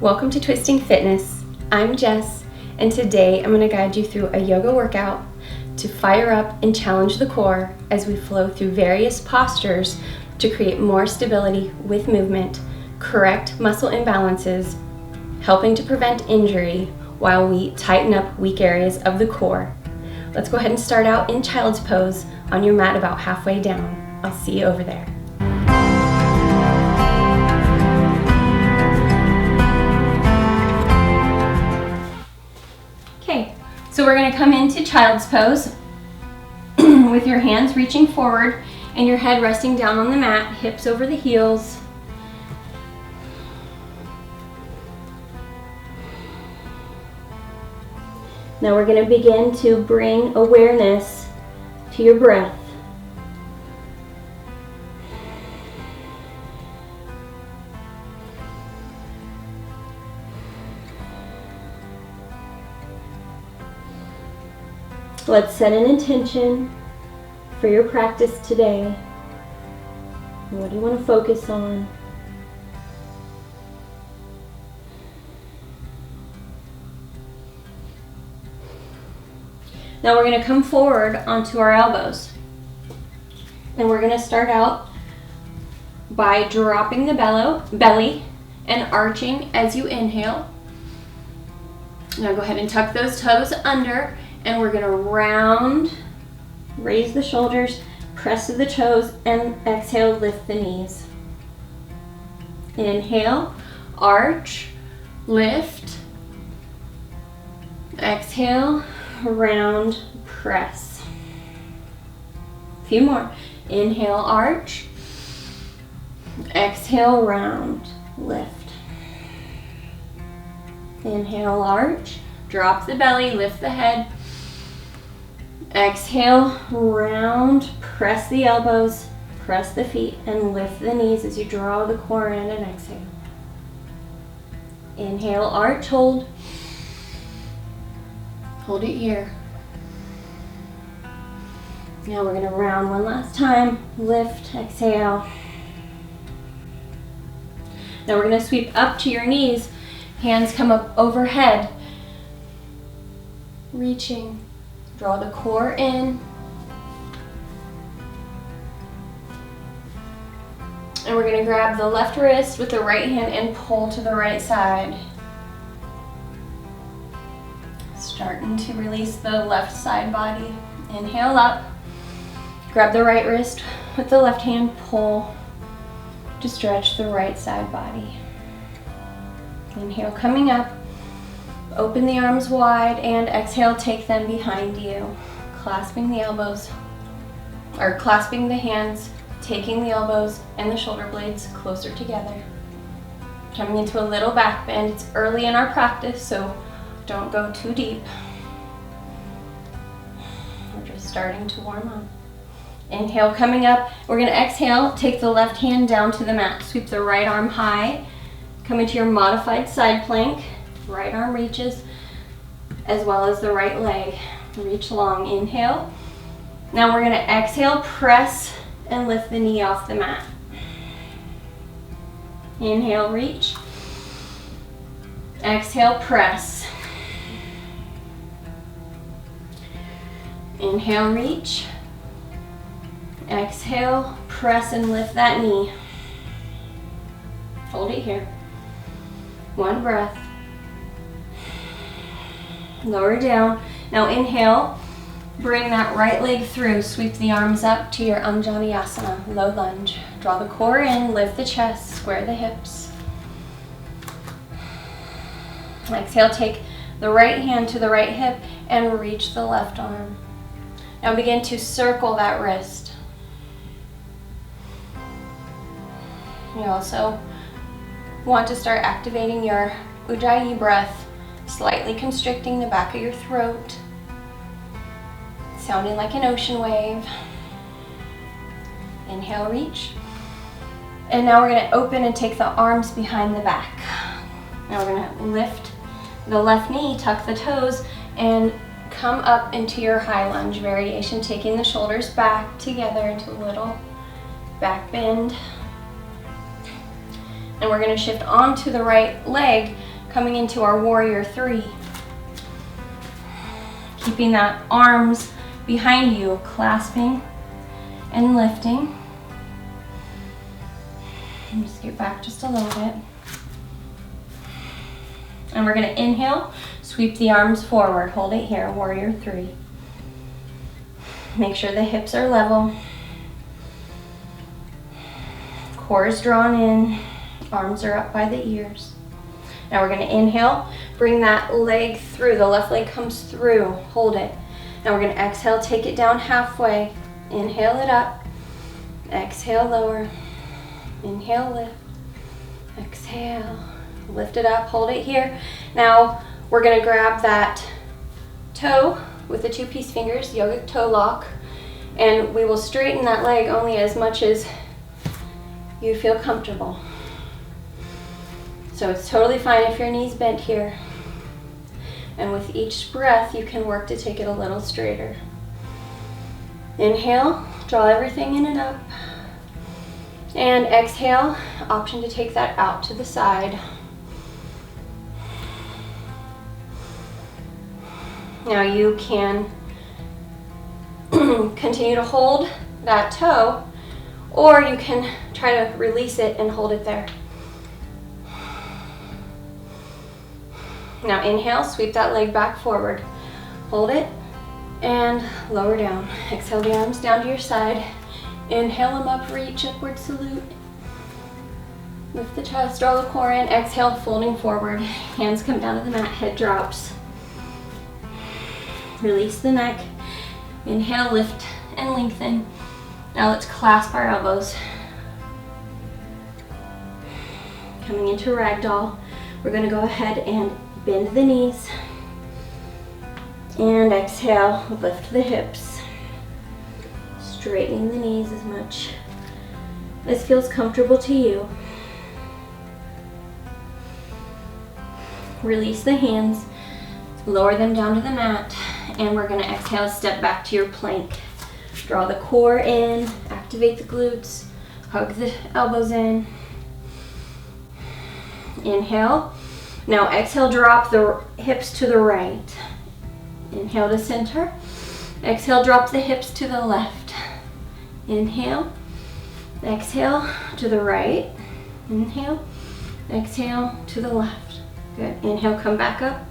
Welcome to Twisting Fitness. I'm Jess, and today I'm going to guide you through a yoga workout to fire up and challenge the core as we flow through various postures to create more stability with movement, correct muscle imbalances, helping to prevent injury while we tighten up weak areas of the core. Let's go ahead and start out in child's pose on your mat about halfway down. I'll see you over there. Okay, so we're going to come into child's pose with your hands reaching forward and your head resting down on the mat, hips over the heels. Now we're going to begin to bring awareness to your breath. Let's set an intention for your practice today. What do you want to focus on? Now we're going to come forward onto our elbows. And we're going to start out by dropping the belly and arching as you inhale. Now go ahead and tuck those toes under. And we're going to round, raise the shoulders, press to the toes, and exhale, lift the knees. Inhale, arch, lift. Exhale, round, press. A few more. Inhale, arch. Exhale, round, lift. Inhale, arch. Drop the belly, lift the head. Exhale, round, press the elbows, press the feet, and lift the knees as you draw the core in and exhale. Inhale, arch, hold. Hold it here. Now we're going to round one last time. Lift, exhale. Now we're going to sweep up to your knees. Hands come up overhead. Reaching. Draw the core in. And we're going to grab the left wrist with the right hand and pull to the right side. Starting to release the left side body. Inhale up. Grab the right wrist with the left hand, pull to stretch the right side body. Inhale, coming up. Open the arms wide and exhale, take them behind you. Clasping the elbows, or clasping the hands, taking the elbows and the shoulder blades closer together. Coming into a little back bend. It's early in our practice, so don't go too deep. We're just starting to warm up. Inhale, coming up. We're going to exhale, take the left hand down to the mat. Sweep the right arm high. Come into your modified side plank. Right arm reaches, as well as the right leg. Reach long. Inhale. Now we're going to exhale, press, and lift the knee off the mat. Inhale, reach. Exhale, press. Inhale, reach. Exhale, press and lift that knee. Hold it here. One breath. Lower down. Now inhale, bring that right leg through. Sweep the arms up to your Anjaneyasana, low lunge. Draw the core in, lift the chest, square the hips. Exhale, take the right hand to the right hip and reach the left arm. Now begin to circle that wrist. You also want to start activating your Ujjayi breath, slightly constricting the back of your throat, sounding like an ocean wave. Inhale, reach. And now we're going to open and take the arms behind the back. Now we're going to lift the left knee, tuck the toes, and come up into your high lunge variation, taking the shoulders back together into a little back bend. And we're going to shift onto the right leg Coming into our warrior three. Keeping that arms behind you, clasping and lifting. And just get back just a little bit. And we're gonna inhale, sweep the arms forward. Hold it here, warrior three. Make sure the hips are level. Core is drawn in, arms are up by the ears. Now we're gonna inhale, bring that leg through, the left leg comes through, hold it. Now we're gonna exhale, take it down halfway. Inhale it up, exhale, lower. Inhale, lift, exhale, lift it up, hold it here. Now we're gonna grab that toe with the 2-piece fingers, yogic toe lock, and we will straighten that leg only as much as you feel comfortable. So it's totally fine if your knee's bent here. And with each breath, you can work to take it a little straighter. Inhale, draw everything in and up. And exhale, option to take that out to the side. Now you can continue to hold that toe, or you can try to release it and hold it there. Now inhale, sweep that leg back forward. Hold it and lower down. Exhale the arms down to your side. Inhale them up, reach, upward salute. Lift the chest, draw the core in. Exhale, folding forward. Hands come down to the mat, head drops. Release the neck. Inhale, lift and lengthen. Now let's clasp our elbows. Coming into ragdoll, we're going to go ahead and bend the knees. And exhale, lift the hips. Straightening the knees as much as feels comfortable to you. Release the hands, lower them down to the mat, and we're going to exhale, step back to your plank. Draw the core in, activate the glutes, hug the elbows in. Inhale. Now exhale, drop the hips to the right. Inhale to center. Exhale, drop the hips to the left. Inhale. Exhale to the right. Inhale. Exhale to the left. Good. Inhale, come back up.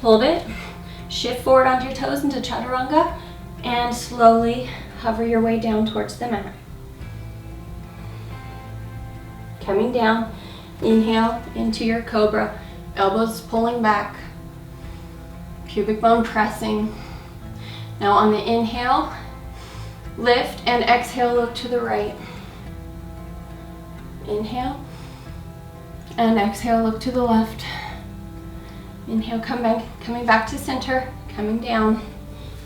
Hold it. Shift forward onto your toes into chaturanga and slowly hover your way down towards the mat. Coming down. Inhale into your cobra. Elbows pulling back. Pubic bone pressing. Now on the inhale, lift and exhale, look to the right. Inhale and exhale, look to the left. Inhale, coming back to center, coming down,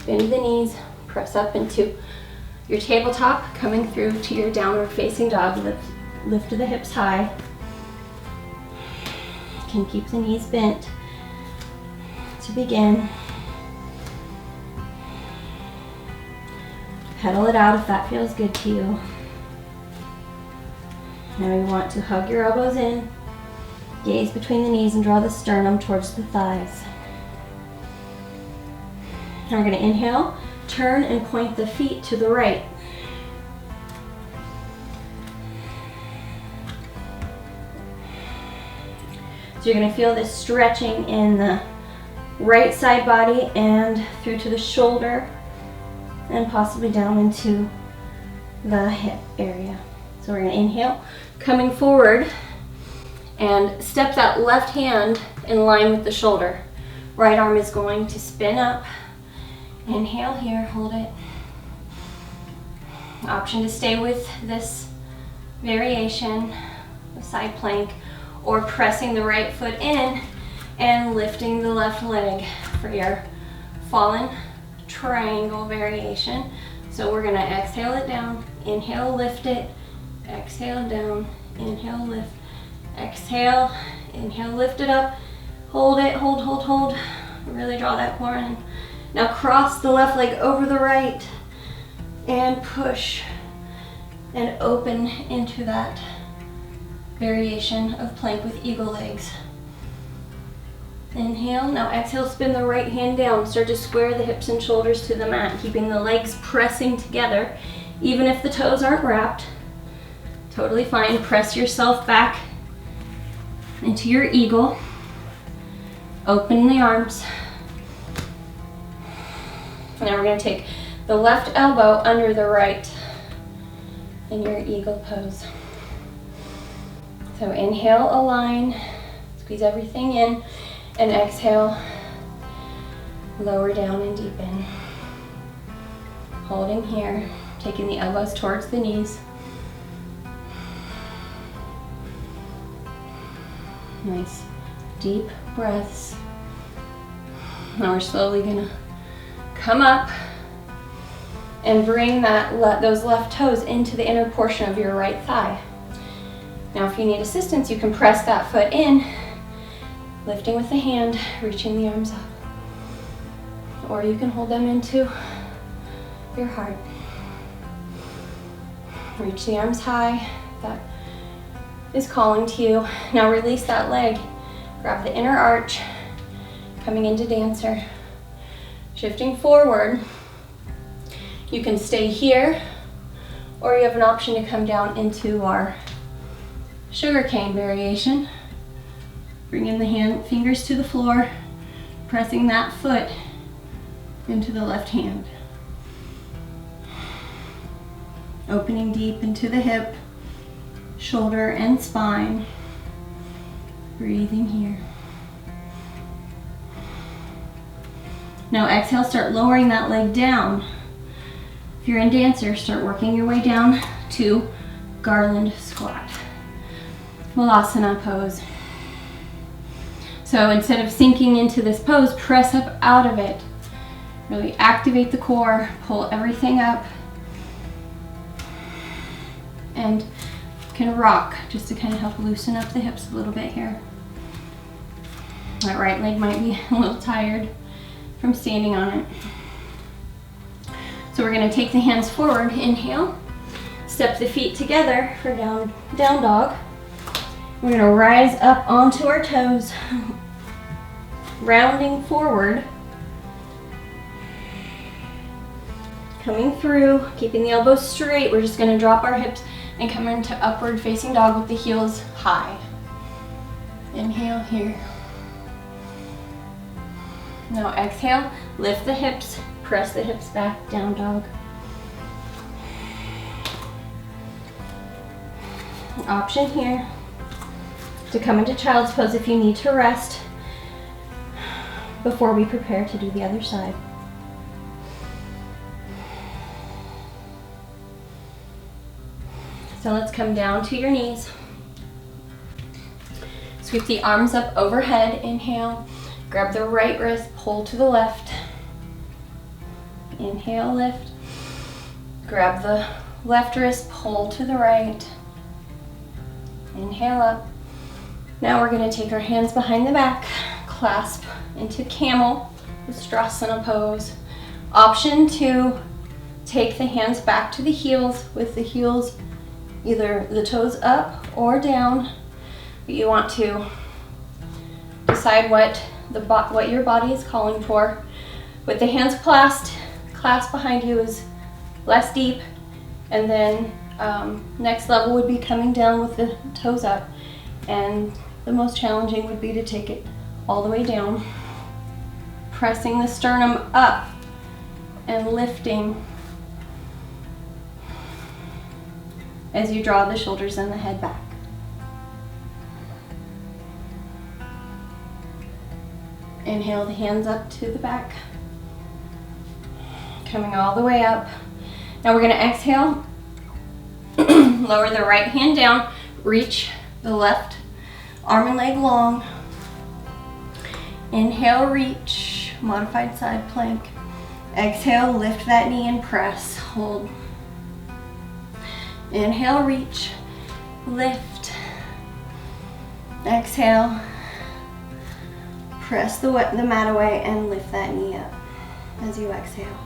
bend the knees, press up into your tabletop, coming through to your downward facing dog. Lift the hips high. Can keep the knees bent to begin. Pedal it out if that feels good to you. Now you want to hug your elbows in, gaze between the knees, and draw the sternum towards the thighs. Now we're going to inhale, turn and point the feet to the right. So you're going to feel this stretching in the right side body and through to the shoulder and possibly down into the hip area. So we're going to inhale, coming forward, and step that left hand in line with the shoulder. Right arm is going to spin up. Inhale here, hold it. Option to stay with this variation of side plank, or pressing the right foot in and lifting the left leg for your fallen triangle variation. So we're going to exhale it down, inhale, lift it, exhale down, inhale, lift, exhale, inhale, lift it up, hold it, hold. Really draw that core in. Now cross the left leg over the right and push and open into that variation of plank with eagle legs. Inhale. Now exhale, spin the right hand down. Start to square the hips and shoulders to the mat, keeping the legs pressing together. Even if the toes aren't wrapped, totally fine. Press yourself back into your eagle. Open the arms. Now we're going to take the left elbow under the right in your eagle pose. So inhale, align, squeeze everything in, and exhale, lower down and deepen. Holding here, taking the elbows towards the knees. Nice deep breaths. Now we're slowly gonna come up and bring those left toes into the inner portion of your right thigh. Now if you need assistance, you can press that foot in, lifting with the hand, reaching the arms up. Or you can hold them into your heart. Reach the arms high. That is calling to you. Now release that leg. Grab the inner arch, coming into dancer. Shifting forward. You can stay here, or you have an option to come down into our sugarcane variation. Bring in the fingers to the floor, pressing that foot into the left hand. Opening deep into the hip, shoulder, and spine. Breathing here. Now exhale, start lowering that leg down. If you're in dancer, start working your way down to garland squat. Malasana pose. So instead of sinking into this pose, press up out of it. Really activate the core, pull everything up, and can rock just to kind of help loosen up the hips a little bit here. That right leg might be a little tired from standing on it. So we're going to take the hands forward, inhale, step the feet together for down dog. We're going to rise up onto our toes, rounding forward, coming through, keeping the elbows straight. We're just going to drop our hips and come into upward facing dog with the heels high. Inhale here. Now exhale, lift the hips, press the hips back, down dog. An option here to come into child's pose if you need to rest before we prepare to do the other side. So let's come down to your knees. Sweep the arms up overhead, inhale. Grab the right wrist, pull to the left. Inhale, lift. Grab the left wrist, pull to the right. Inhale up. Now we're going to take our hands behind the back, clasp into camel, Ustrasana pose. Option to take the hands back to the heels with the heels either the toes up or down. But you want to decide what your body is calling for. With the hands clasp behind you is less deep, and then next level would be coming down with the toes up, and the most challenging would be to take it all the way down, pressing the sternum up and lifting as you draw the shoulders and the head back. Inhale the hands up to the back, coming all the way up. Now we're going to exhale, lower the right hand down, reach the left arm and leg long. Inhale, reach, modified side plank. Exhale, lift that knee and press, hold. Inhale, reach, lift. Exhale, press the mat away and lift that knee up as you exhale.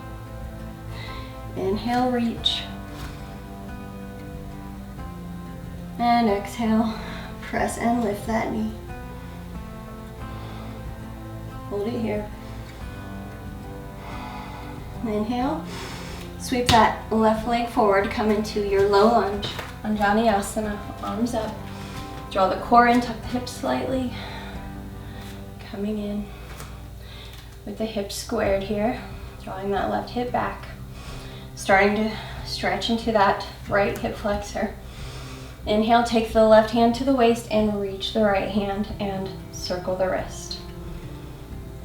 Inhale, reach. And exhale, press and lift that knee. Hold it here. Inhale. Sweep that left leg forward. Come into your low lunge. Anjaneyasana. Arms up. Draw the core in. Tuck the hips slightly. Coming in with the hips squared here. Drawing that left hip back. Starting to stretch into that right hip flexor. Inhale, take the left hand to the waist and reach the right hand and circle the wrist.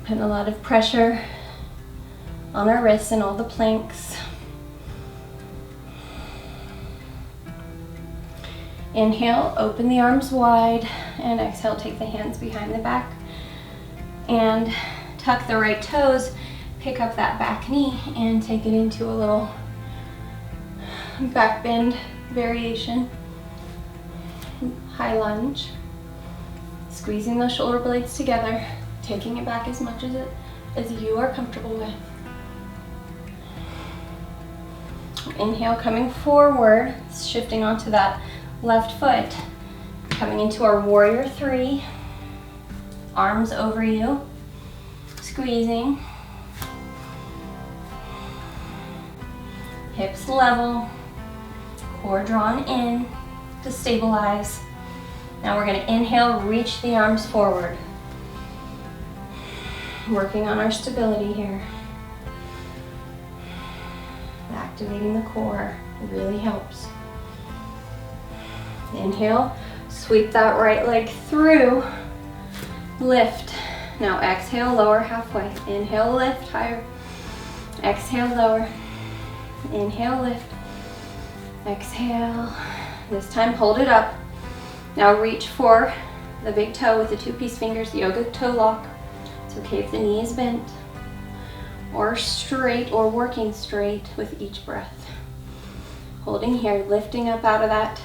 Putting a lot of pressure on our wrists and all the planks. Inhale, open the arms wide, and exhale, take the hands behind the back and tuck the right toes, pick up that back knee and take it into a little back bend variation. High lunge. Squeezing those shoulder blades together, taking it back as much as you are comfortable with. Inhale, coming forward, shifting onto that left foot, coming into our warrior three. Arms over you, squeezing. Hips level, core drawn in to stabilize. Now we're going to inhale, reach the arms forward. Working on our stability here. Activating the core really helps. Inhale, sweep that right leg through, lift. Now exhale, lower halfway. Inhale, lift higher. Exhale, lower. Inhale, lift. Exhale. This time hold it up. Now reach for the big toe with the two-piece fingers, yoga toe lock. It's okay if the knee is bent or straight or working straight with each breath. Holding here, lifting up out of that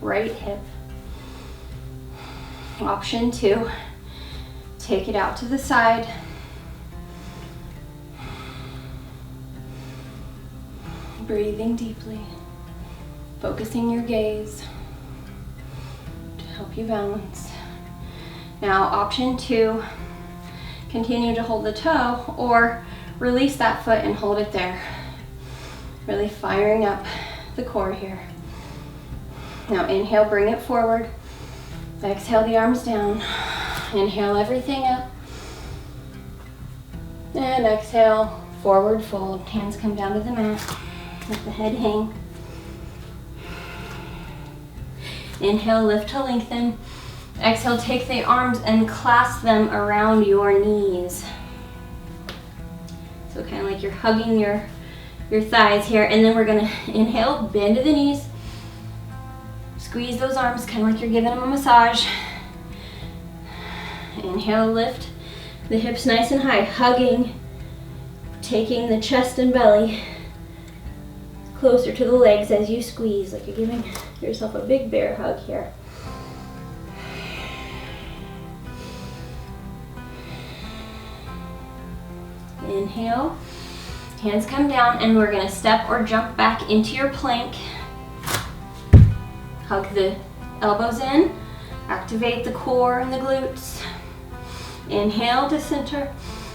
right hip. Option 2, take it out to the side. Breathing deeply, focusing your gaze to help you balance. Now option 2, continue to hold the toe or release that foot and hold it there. Really firing up the core here. Now inhale, bring it forward. Exhale the arms down. Inhale everything up. And exhale, forward fold. Hands come down to the mat. Let the head hang. Inhale, lift to lengthen. Exhale, take the arms and clasp them around your knees. So kind of like you're hugging your thighs here. And then we're gonna inhale, bend to the knees. Squeeze those arms, kind of like you're giving them a massage. Inhale, lift the hips nice and high, hugging, taking the chest and belly closer to the legs as you squeeze, like you're giving yourself a big bear hug here. Inhale, hands come down, and we're gonna step or jump back into your plank. Hug the elbows in, activate the core and the glutes. Inhale to center,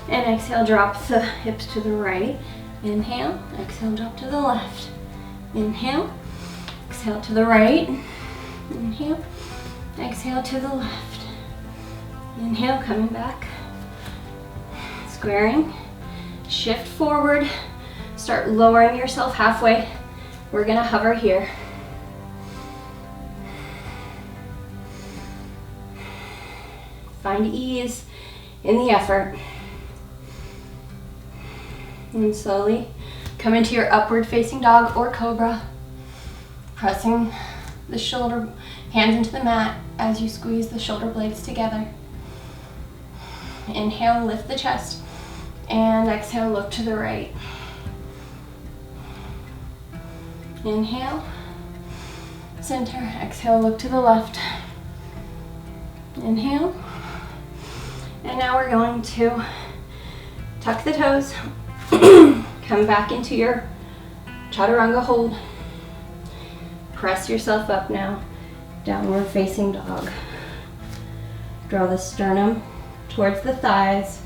and exhale, drop the hips to the right. Inhale, exhale, drop to the left. Inhale, exhale to the right. Inhale, exhale to the left. Inhale, coming back. Squaring, shift forward, start lowering yourself halfway. We're gonna hover here. Find ease in the effort. And slowly come into your upward facing dog or cobra. Pressing the shoulder, hands into the mat as you squeeze the shoulder blades together. Inhale, lift the chest. And exhale, look to the right. Inhale, center. Exhale, look to the left. Inhale. And now we're going to tuck the toes, come back into your chaturanga hold. Press yourself up now, downward facing dog. Draw the sternum towards the thighs,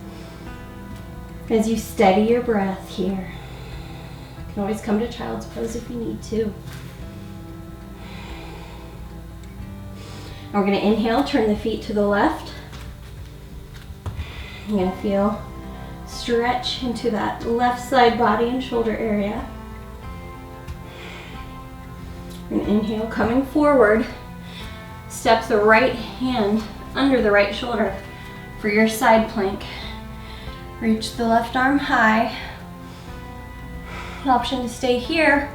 As you steady your breath here, you can always come to child's pose if you need to. We're going to inhale, turn the feet to the left. You're going to feel stretch into that left side body and shoulder area. And inhale, coming forward, step the right hand under the right shoulder for your side plank. Reach the left arm high. An option to stay here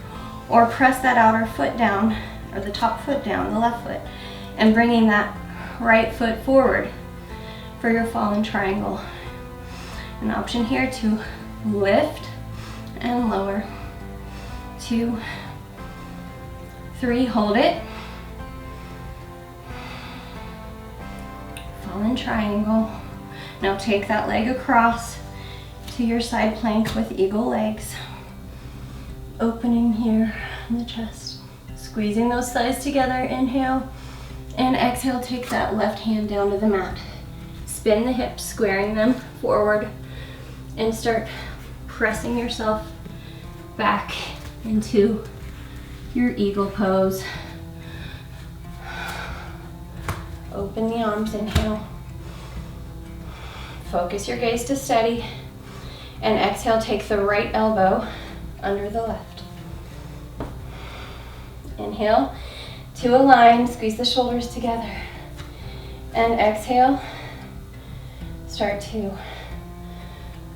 or press that outer foot down, or the top foot down, the left foot, and bringing that right foot forward for your fallen triangle. An option here to lift and lower. 2, 3, hold it. Fallen triangle. Now take that leg across to your side plank with eagle legs. Opening here in the chest. Squeezing those thighs together, inhale. And exhale, take that left hand down to the mat. Spin the hips, squaring them forward. And start pressing yourself back into your eagle pose. Open the arms, inhale. Focus your gaze to steady. And exhale, take the right elbow under the left. Inhale to align, squeeze the shoulders together. And exhale, start to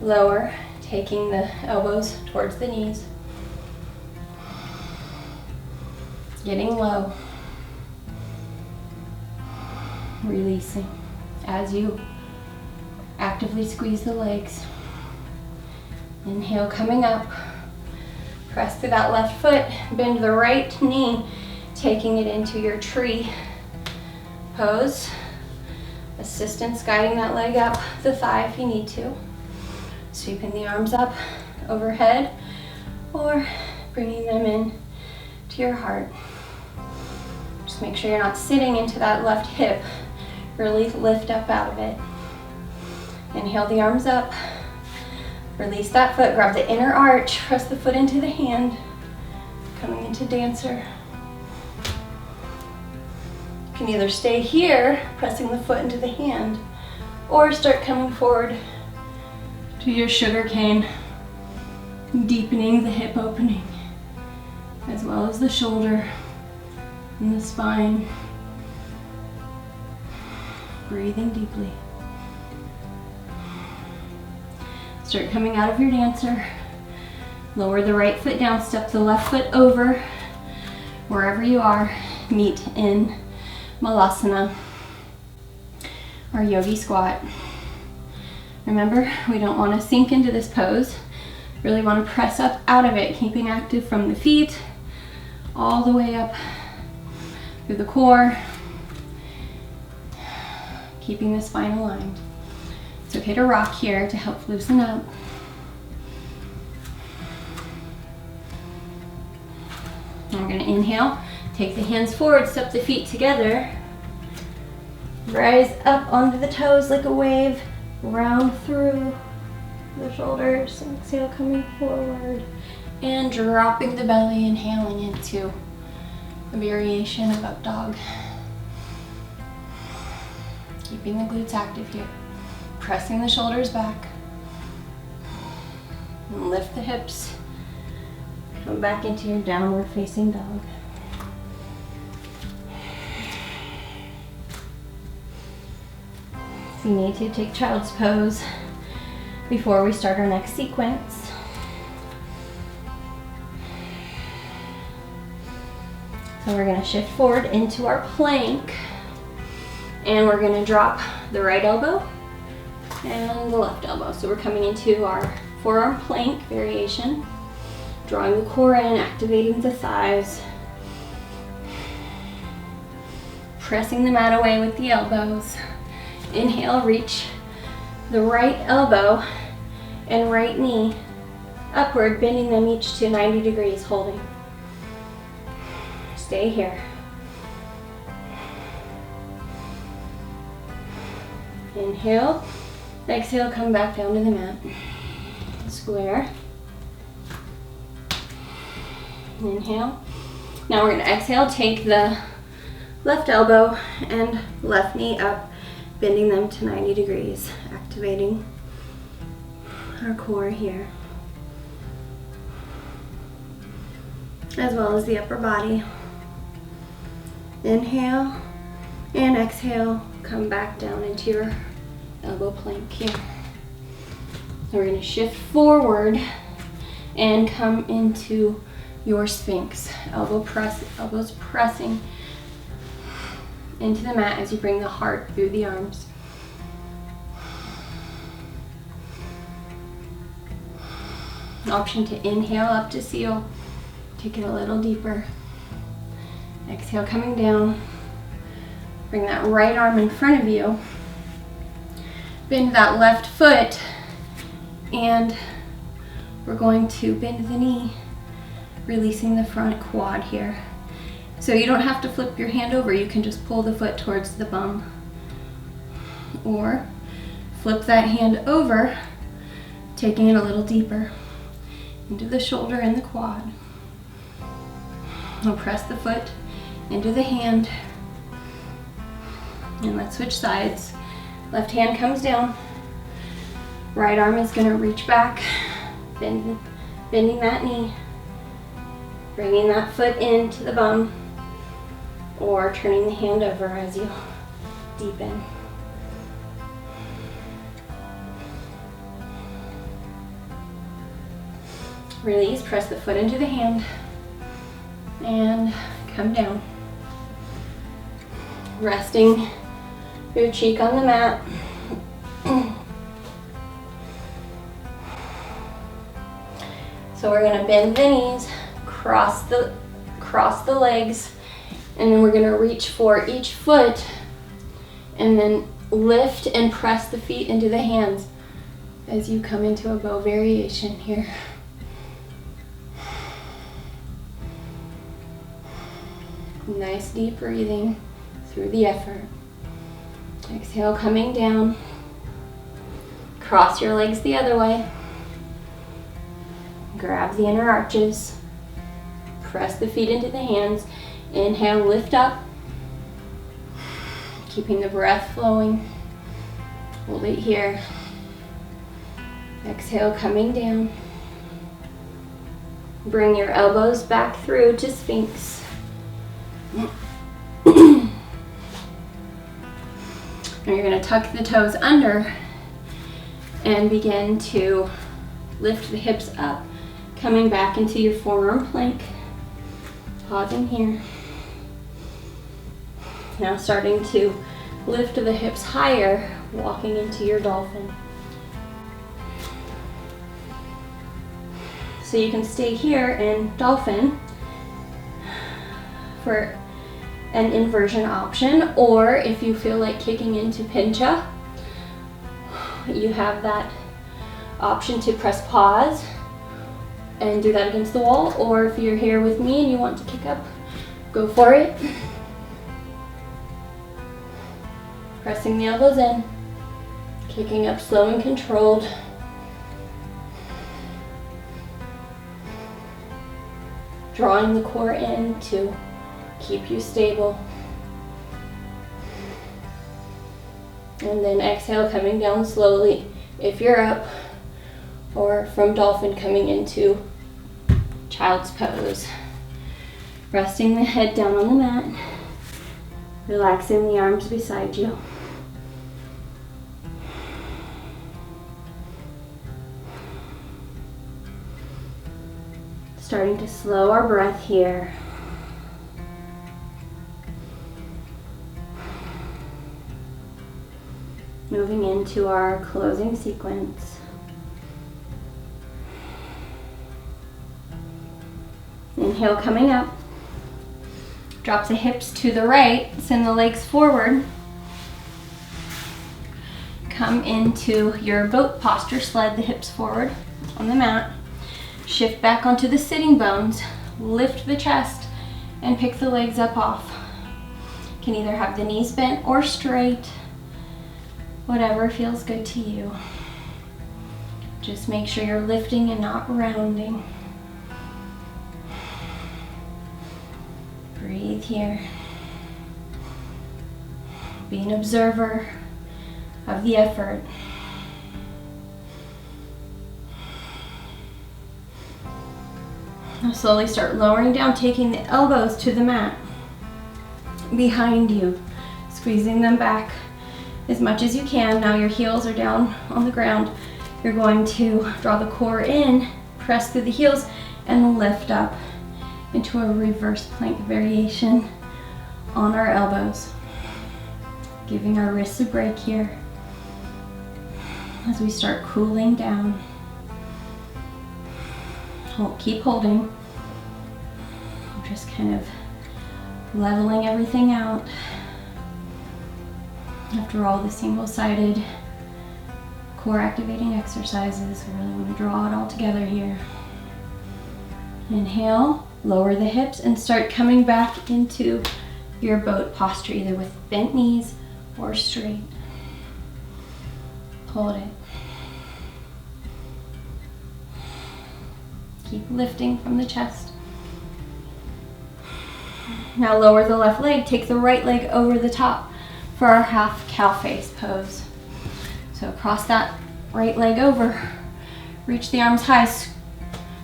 lower, taking the elbows towards the knees. Getting low. Releasing as you actively squeeze the legs. Inhale, coming up. Press through that left foot, bend the right knee, taking it into your tree pose. Assistance guiding that leg up the thigh if you need to. Sweeping the arms up overhead or bringing them in to your heart. Just make sure you're not sitting into that left hip. Really lift up out of it. Inhale the arms up. Release that foot, grab the inner arch, press the foot into the hand. Coming into dancer. You can either stay here, pressing the foot into the hand, or start coming forward to your sugar cane, deepening the hip opening, as well as the shoulder and the spine. Breathing deeply. Start coming out of your dancer. Lower the right foot down, step the left foot over. Wherever you are, meet in Malasana, or yogi squat. Remember, we don't want to sink into this pose. Really want to press up out of it, keeping active from the feet all the way up through the core, keeping the spine aligned. It's okay to rock here to help loosen up. And we're going to inhale, take the hands forward, step the feet together, rise up onto the toes like a wave, round through the shoulders, exhale coming forward, and dropping the belly, inhaling into a variation of up dog. Keeping the glutes active here. Pressing the shoulders back. And lift the hips. Come back into your downward facing dog. If you need to, take child's pose before we start our next sequence. So we're going to shift forward into our plank. And we're going to drop the right elbow and the left elbow. So we're coming into our forearm plank variation. Drawing the core in, activating the thighs. Pressing the mat away with the elbows. Inhale, reach the right elbow and right knee upward, bending them each to 90 degrees, holding. Stay here. Inhale, exhale, come back down to the mat. Square. Inhale. Now we're going to exhale, take the left elbow and left knee up, bending them to 90 degrees, activating our core here, as well as the upper body. Inhale and exhale, come back down into your elbow plank here. So we're going to shift forward and come into your Sphinx. Elbows pressing into the mat as you bring the heart through the arms. Option to inhale up to seal. Take it a little deeper. Exhale, coming down. Bring that right arm in front of you. Bend that left foot, and we're going to bend the knee, releasing the front quad here. So you don't have to flip your hand over, you can just pull the foot towards the bum. Or flip that hand over, taking it a little deeper into the shoulder and the quad. We'll press the foot into the hand, and let's switch sides. Left hand comes down, right arm is going to reach back, bending that knee, bringing that foot into the bum, or turning the hand over as you deepen. Release, press the foot into the hand, and come down. Resting your cheek on the mat. So we're going to bend the knees, cross the legs, and then we're going to reach for each foot, and then lift and press the feet into the hands as you come into a bow variation here. Nice deep breathing through the effort. Exhale, coming down. Cross your legs the other way. Grab the inner arches. Press the feet into the hands. Inhale, lift up. Keeping the breath flowing. Hold it here. Exhale, coming down. Bring your elbows back through to Sphinx. And you're going to tuck the toes under and begin to lift the hips up, coming back into your forearm plank. Pausing here. Now starting to lift the hips higher, walking into your dolphin. So you can stay here in dolphin for an inversion option, or if you feel like kicking into pincha, you have that option to press pause and do that against the wall, or if you're here with me and you want to kick up, go for it. Pressing the elbows in, kicking up slow and controlled. Drawing the core in to keep you stable. And then exhale, coming down slowly if you're up, or from dolphin coming into child's pose. Resting the head down on the mat, relaxing the arms beside you. Starting to slow our breath here. Moving into our closing sequence. Inhale, coming up. Drop the hips to the right, send the legs forward. Come into your boat posture, slide the hips forward on the mat. Shift back onto the sitting bones, lift the chest, and pick the legs up off. You can either have the knees bent or straight, whatever feels good to you. Just make sure you're lifting and not rounding. Breathe here. Be an observer of the effort. Now slowly start lowering down, taking the elbows to the mat behind you, squeezing them back as much as you can. Now your heels are down on the ground. You're going to draw the core in, press through the heels, and lift up into a reverse plank variation on our elbows. Giving our wrists a break here as we start cooling down. Keep holding. Just kind of leveling everything out. After all the single-sided core activating exercises, we really want to draw it all together here. Inhale, lower the hips and start coming back into your boat posture, either with bent knees or straight. Hold it. Keep lifting from the chest. Now lower the left leg, take the right leg over the top for our half cow face pose. So cross that right leg over, reach the arms high,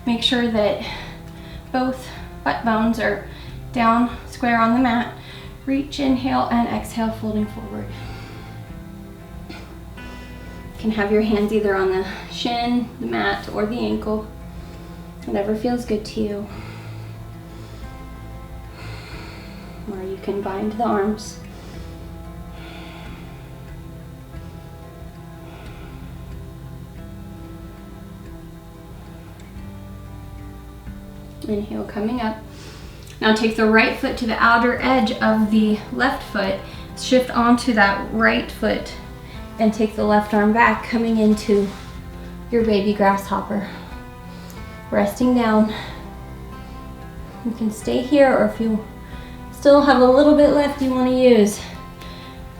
make sure that both butt bones are down square on the mat. Reach, inhale, and exhale, folding forward. You can have your hands either on the shin, the mat, or the ankle. Whatever feels good to you. Or you can bind the arms. Inhale, coming up. Now take the right foot to the outer edge of the left foot. Shift onto that right foot and take the left arm back, coming into your baby grasshopper. Resting down. You can stay here, or if you still have a little bit left you want to use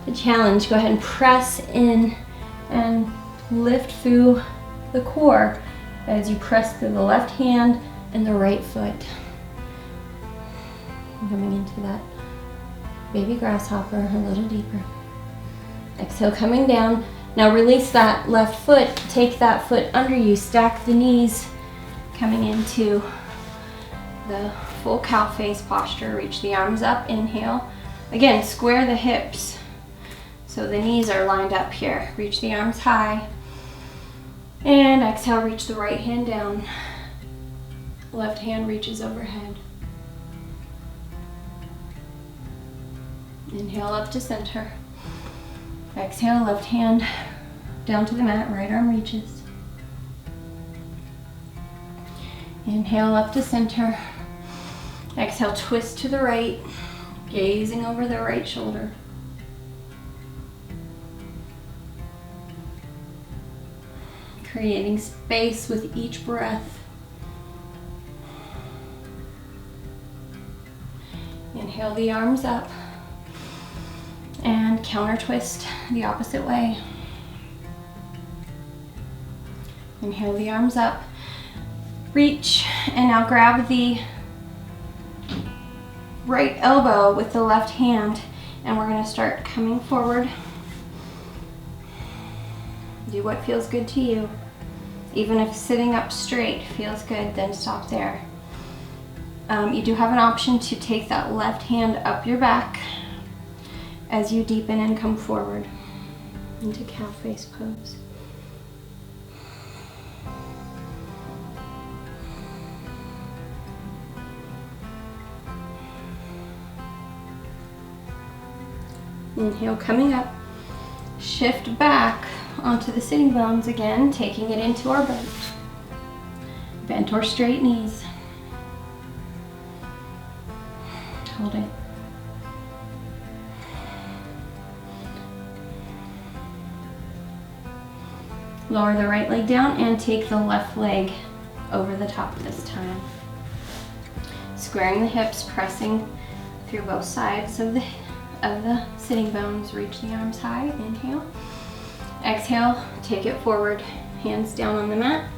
the challenge, go ahead and press in and lift through the core as you press through the left hand and the right foot. Coming into that baby grasshopper a little deeper. Exhale, coming down. Now release that left foot, take that foot under you, stack the knees, coming into the full cow face posture. Reach the arms up, inhale. Again, square the hips so the knees are lined up here. Reach the arms high. And exhale, reach the right hand down. Left hand reaches overhead. Inhale up to center. Exhale, left hand down to the mat, right arm reaches. Inhale up to center. Exhale, twist to the right, gazing over the right shoulder. Creating space with each breath. Inhale the arms up and counter twist the opposite way. Inhale the arms up, reach, and now grab the right elbow with the left hand, and we're going to start coming forward. Do what feels good to you. Even if sitting up straight feels good, then stop there. You do have an option to take that left hand up your back as you deepen and come forward into cow face pose. Inhale, coming up. Shift back onto the sitting bones again, taking it into our boat. Bent or straight knees. Hold it. Lower the right leg down and take the left leg over the top this time. Squaring the hips, pressing through both sides of the sitting bones. Reach the arms high. Inhale. Exhale, take it forward. hands down on the mat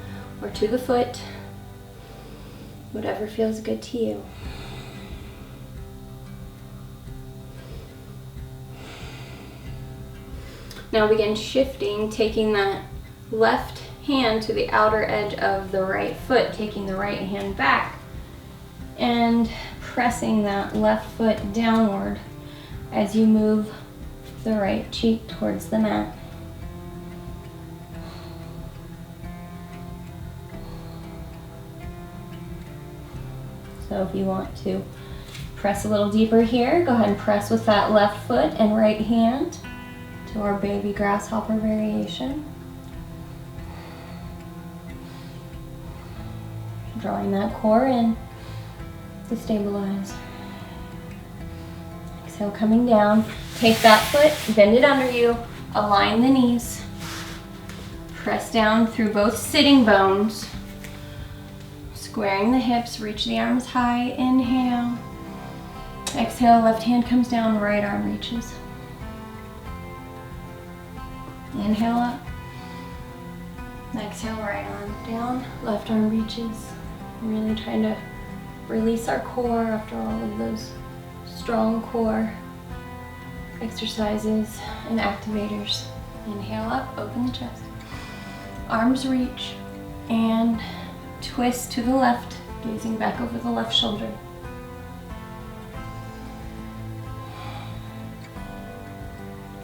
or to the foot, whatever feels good to you. Now begin shifting, taking that left hand to the outer edge of the right foot, taking the right hand back and pressing that left foot downward as you move the right cheek towards the mat. So if you want to press a little deeper here, go ahead and press with that left foot and right hand to our baby grasshopper variation. Drawing that core in to stabilize. Exhale, coming down. Take that foot, bend it under you, align the knees. Press down through both sitting bones. Squaring the hips, reach the arms high, inhale. Exhale, left hand comes down, right arm reaches. Inhale up. Exhale, right arm down, left arm reaches. Really trying to release our core after all of those strong core exercises and activators. Inhale up, open the chest. Arms reach and twist to the left, gazing back over the left shoulder.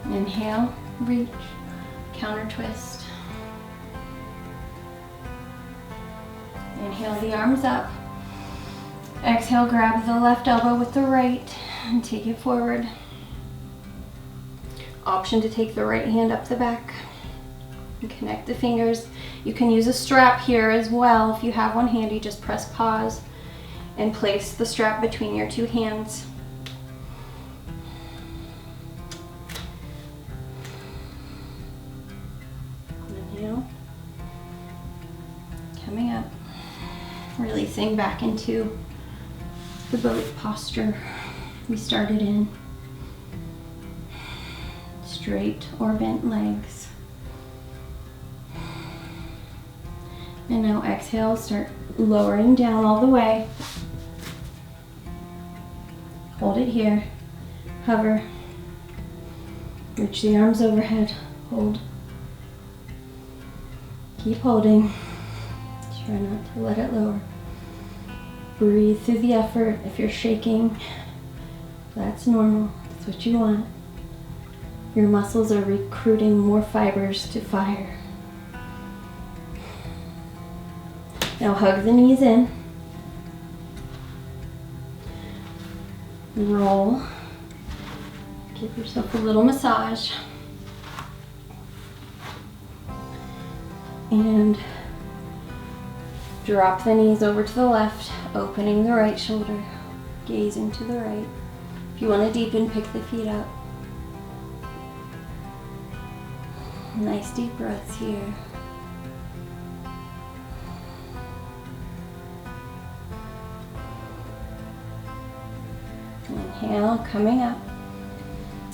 Inhale, reach, counter twist. Inhale the arms up. Exhale, grab the left elbow with the right and take it forward. Option to take the right hand up the back and connect the fingers. You can use a strap here as well. If you have one handy, just press pause and place the strap between your two hands. Inhale. Coming up. Releasing back into the boat posture we started in. Straight or bent legs. And now exhale, start lowering down all the way. Hold it here. Hover. Reach the arms overhead. Hold. Keep holding. Try not to let it lower. Breathe through the effort. If you're shaking, that's normal. That's what you want. Your muscles are recruiting more fibers to fire. Now hug the knees in. Roll. Give yourself a little massage. And drop the knees over to the left, opening the right shoulder, gazing to the right. If you want to deepen, pick the feet up. Nice deep breaths here. Inhale, coming up.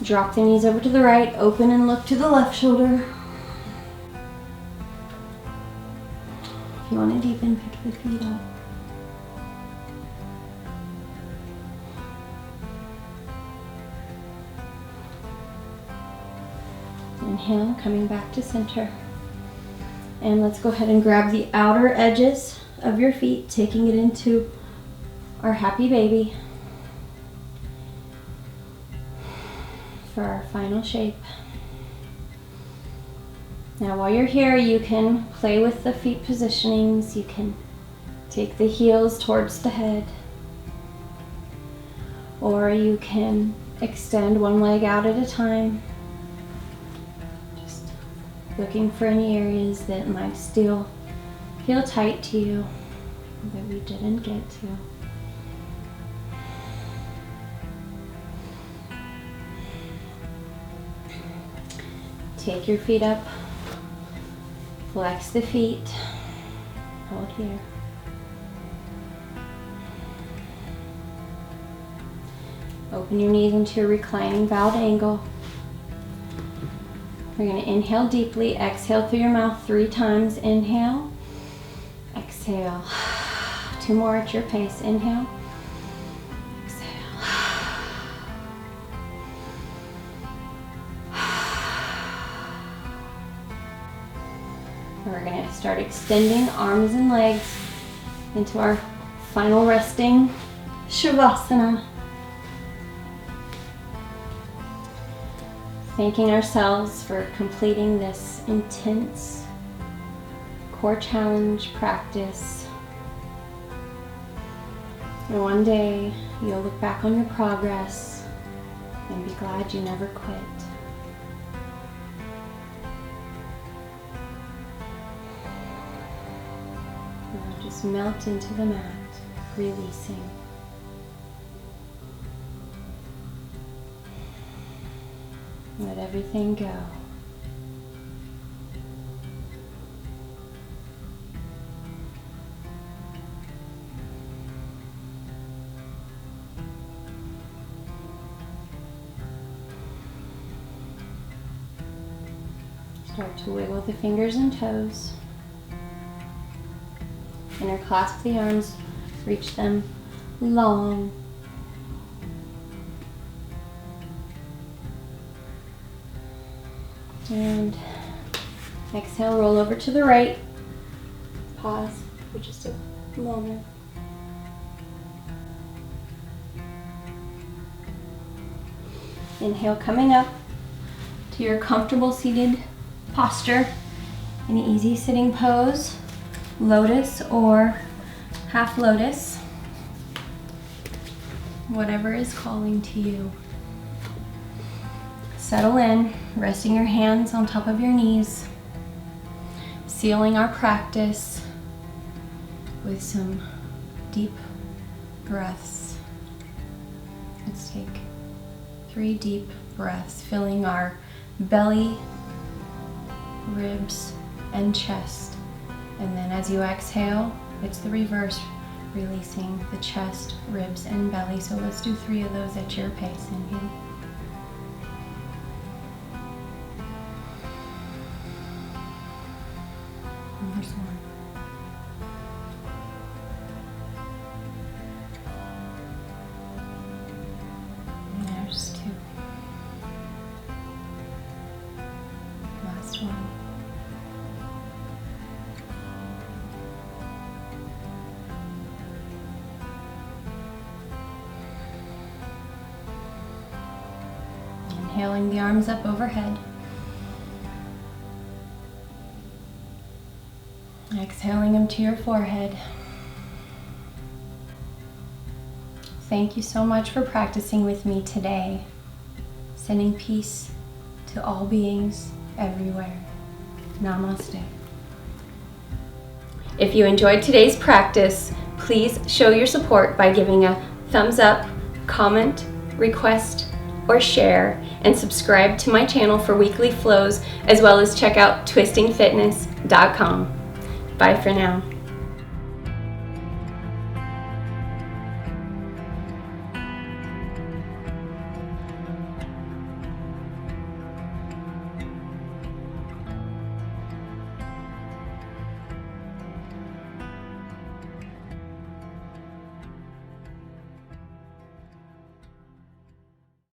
Drop the knees over to the right, open and look to the left shoulder. If you want to deepen, pick the feet up. Inhale, coming back to center. And let's go ahead and grab the outer edges of your feet, taking it into our happy baby for our final shape. Now while you're here, you can play with the feet positionings. You can take the heels towards the head, or you can extend one leg out at a time, just looking for any areas that might still feel tight to you that we didn't get to. Take your feet up. Flex the feet. Hold here. Open your knees into a reclining bowed angle. We're going to inhale deeply, exhale through your mouth 3 times. Inhale, exhale. 2 more at your pace. Inhale, exhale. We're going to start extending arms and legs into our final resting Shavasana. Thanking ourselves for completing this intense core challenge practice. And one day you'll look back on your progress and be glad you never quit. Now just melt into the mat, releasing. Let everything go. Start to wiggle the fingers and toes. Interclasp the arms, reach them long. And exhale, roll over to the right. Pause for just a moment. Inhale, coming up to your comfortable seated posture. An easy sitting pose, lotus or half lotus, whatever is calling to you. Settle in, resting your hands on top of your knees, sealing our practice with some deep breaths. Let's take 3 deep breaths, filling our belly, ribs, and chest. And then as you exhale, it's the reverse, releasing the chest, ribs, and belly. So let's do 3 of those at your pace. Inhale. There's 1. And there's 2. Last 1. Inhaling the arms up overhead. Exhaling them to your forehead. Thank you so much for practicing with me today. Sending peace to all beings everywhere. Namaste. If you enjoyed today's practice, please show your support by giving a thumbs up, comment, request, or share, and subscribe to my channel for weekly flows, as well as check out twistingfitness.com. Bye for now.